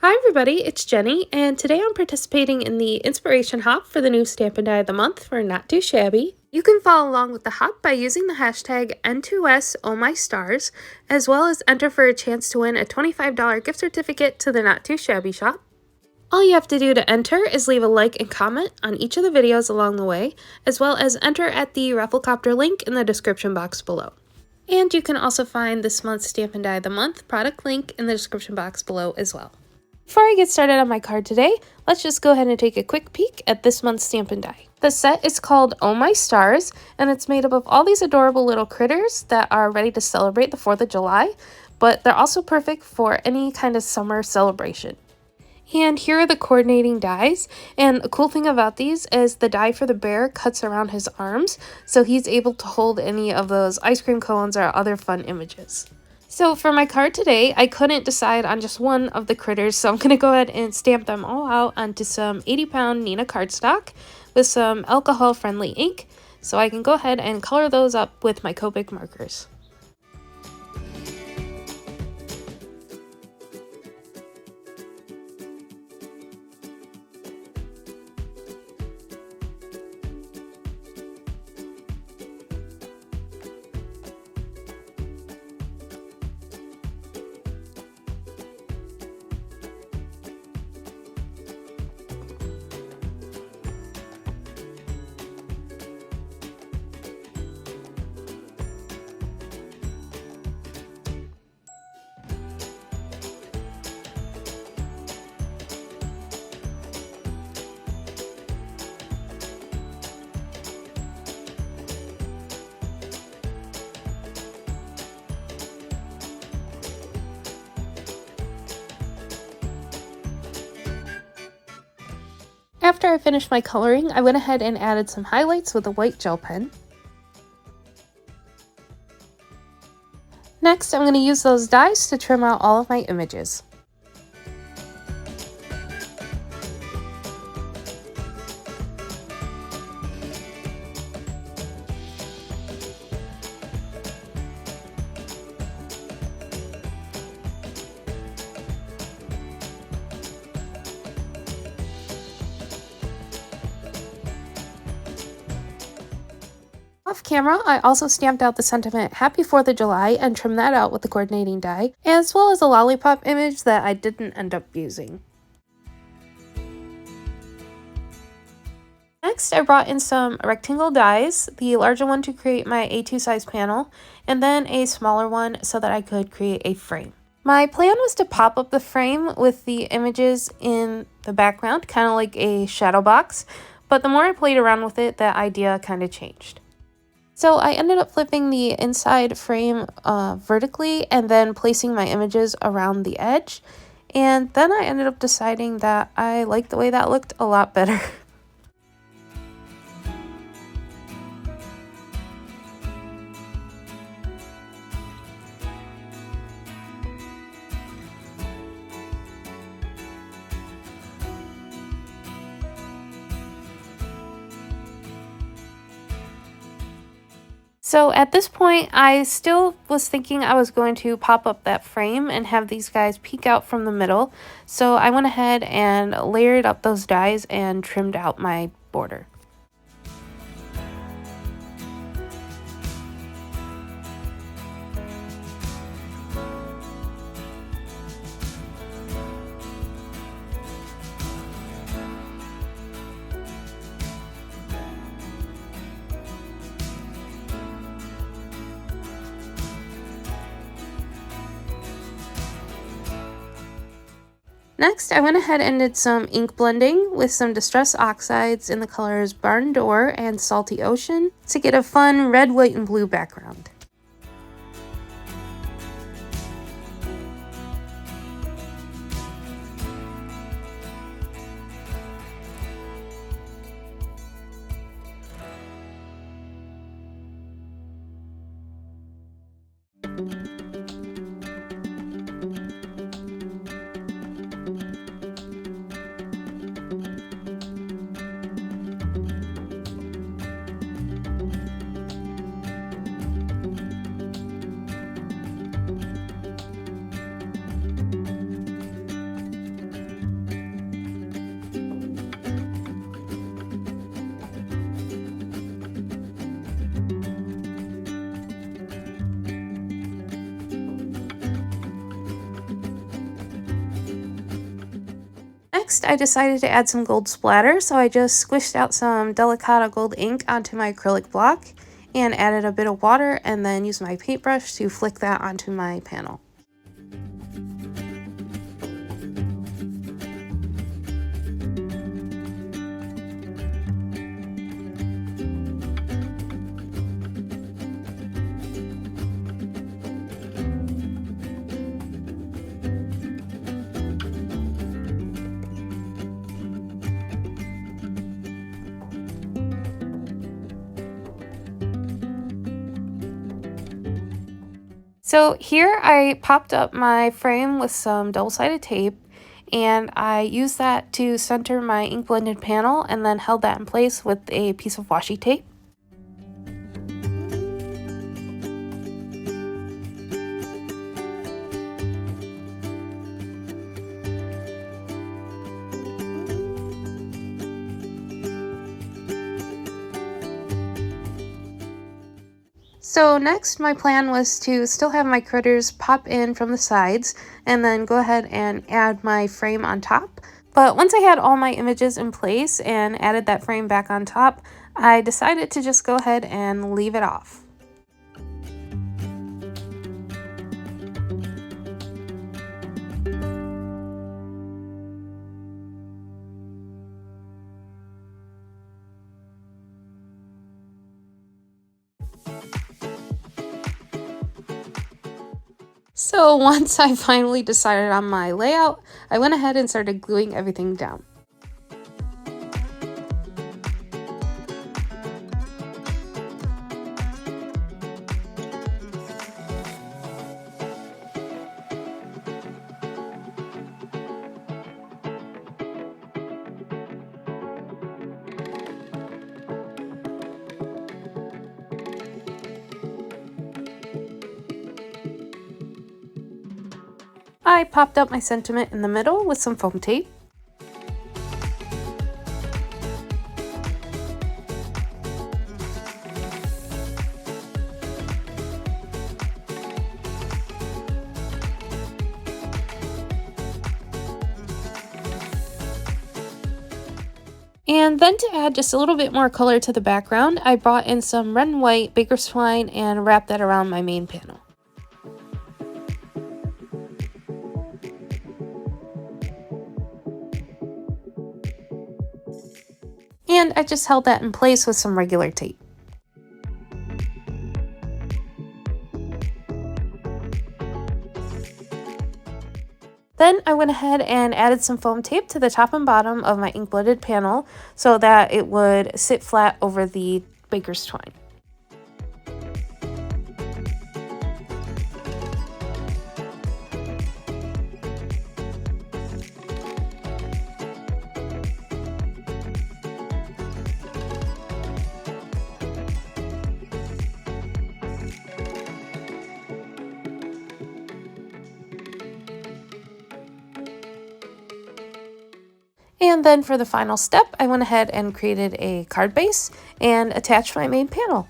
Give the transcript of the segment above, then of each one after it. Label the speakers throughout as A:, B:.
A: Hi everybody, it's Jenny, and today I'm participating in the Inspiration Hop for the new Stamp and Die of the Month for Not Too Shabby. You can follow along with the hop by using the hashtag N2S OhMyStars, as well as enter for a chance to win a $25 gift certificate to the Not Too Shabby shop. All you have to do to enter is leave a like and comment on each of the videos along the way, as well as enter at the Rafflecopter link in the description box below. And you can also find this month's Stamp and Die of the Month product link in the description box below as well. Before I get started on my card today, let's just go ahead and take a quick peek at this month's Stamp and Die. The set is called Oh My Stars, and it's made up of all these adorable little critters that are ready to celebrate the 4th of July, but they're also perfect for any kind of summer celebration. And here are the coordinating dies, and a cool thing about these is the die for the bear cuts around his arms, so he's able to hold any of those ice cream cones or other fun images. So for my card today, I couldn't decide on just one of the critters, so I'm going to go ahead and stamp them all out onto some 80-pound Neenah cardstock with some alcohol-friendly ink, so I can go ahead and color those up with my Copic markers. After I finished my coloring, I went ahead and added some highlights with a white gel pen. Next, I'm going to use those dies to trim out all of my images. Off camera, I also stamped out the sentiment Happy 4th of July and trimmed that out with the coordinating die, as well as a lollipop image that I didn't end up using. Next, I brought in some rectangle dies, the larger one to create my A2 size panel, and then a smaller one so that I could create a frame. My plan was to pop up the frame with the images in the background, kind of like a shadow box, but the more I played around with it, that idea kind of changed. So I ended up flipping the inside frame vertically and then placing my images around the edge. And then I ended up deciding that I liked the way that looked a lot better. So at this point, I still was thinking I was going to pop up that frame and have these guys peek out from the middle. So I went ahead and layered up those dies and trimmed out my border. Next, I went ahead and did some ink blending with some Distress Oxides in the colors Barn Door and Salty Ocean to get a fun red, white, and blue background. Next, I decided to add some gold splatter, so I just squished out some Delicata gold ink onto my acrylic block and added a bit of water and then used my paintbrush to flick that onto my panel. So here I popped up my frame with some double-sided tape, and I used that to center my ink blended panel and then held that in place with a piece of washi tape. So next, my plan was to still have my critters pop in from the sides and then go ahead and add my frame on top. But once I had all my images in place and added that frame back on top, I decided to just go ahead and leave it off. So once I finally decided on my layout, I went ahead and started gluing everything down. I popped up my sentiment in the middle with some foam tape. And then to add just a little bit more color to the background, I brought in some red and white baker's twine and wrapped that around my main panel. And I just held that in place with some regular tape. Then I went ahead and added some foam tape to the top and bottom of my ink blended panel so that it would sit flat over the baker's twine. And then for the final step, I went ahead and created a card base and attached my main panel.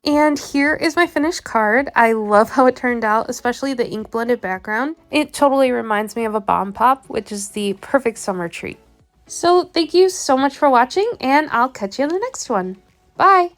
A: And here is my finished card. I love how it turned out, especially the ink blended background. It totally reminds me of a bomb pop, which is the perfect summer treat. So thank you so much for watching, and I'll catch you in the next one. Bye!